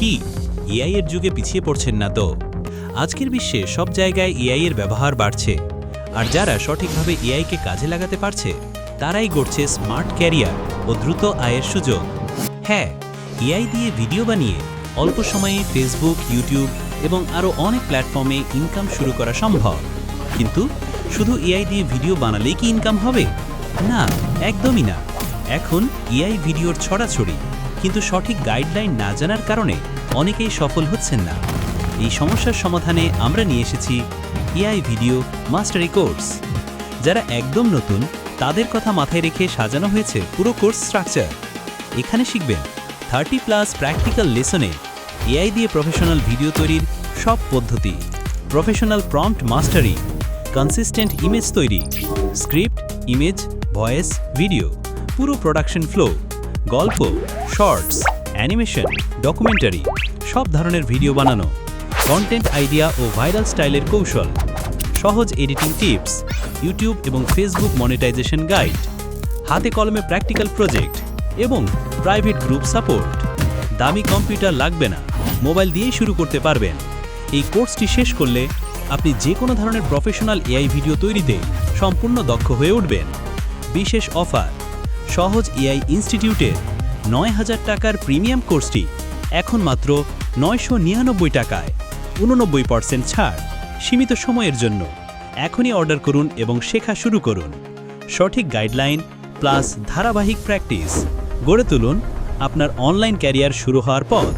কি এআই এর যুগে পিছিয়ে পড়ছেন না তো? আজকের বিশ্বে সব জায়গায় এআই এর ব্যবহার বাড়ছে, আর যারা সঠিকভাবে এআইকে কাজে লাগাতে পারছে তারাই গড়ছে স্মার্ট ক্যারিয়ার ও দ্রুত আয়ের সুযোগ। হ্যাঁ, এআই দিয়ে ভিডিও বানিয়ে অল্প সময়ে ফেসবুক, ইউটিউব এবং আরও অনেক প্ল্যাটফর্মে ইনকাম শুরু করা সম্ভব। কিন্তু শুধু এআই দিয়ে ভিডিও বানালেই কি ইনকাম হবে? না, একদমই না। এখন এআই ভিডিওর ছড়াছড়ি, কিন্তু সঠিক গাইডলাইন না জানার কারণে অনেকেই সফল হচ্ছেন না। এই সমস্যার সমাধানে আমরা নিয়ে এসেছি এআই ভিডিও মাস্টারি কোর্স। যারা একদম নতুন তাদের কথা মাথায় রেখে সাজানো হয়েছে পুরো কোর্স স্ট্রাকচার। এখানে শিখবেন 30+ প্র্যাকটিক্যাল লেসনে এআই দিয়ে প্রফেশনাল ভিডিও তৈরির সব পদ্ধতি, প্রফেশনাল প্রম্পট মাস্টারি, কনসিস্টেন্ট ইমেজ তৈরি, স্ক্রিপ্ট, ইমেজ, ভয়েস, ভিডিও, পুরো প্রোডাকশন ফ্লো, গল্প, শর্টস, অ্যানিমেশন, ডকুমেন্টারি, সব ধরনের ভিডিও বানানো, কন্টেন্ট আইডিয়া ও ভাইরাল স্টাইলের কৌশল, সহজ এডিটিং টিপস, ইউটিউব এবং ফেসবুক মনিটাইজেশন গাইড, হাতে কলমে প্র্যাকটিক্যাল প্রজেক্ট এবং প্রাইভেট গ্রুপ সাপোর্ট। দামি কম্পিউটার লাগবে না, মোবাইল দিয়েই শুরু করতে পারবেন। এই কোর্সটি শেষ করলে আপনি যে কোনো ধরনের প্রফেশনাল এআই ভিডিও তৈরিতে সম্পূর্ণ দক্ষ হয়ে উঠবেন। বিশেষ অফার, সহজ এআই ইনস্টিটিউটের ৯,০০০ টাকার প্রিমিয়াম কোর্সটি এখন মাত্র ৯৯৯ টাকায়, ৮৯% ছাড়, সীমিত সময়ের জন্য। এখনই অর্ডার করুন এবং শেখা শুরু করুন। সঠিক গাইডলাইন প্লাস ধারাবাহিক প্র্যাকটিস গড়ে তুলুন আপনার অনলাইন ক্যারিয়ার শুরু হওয়ার পথ।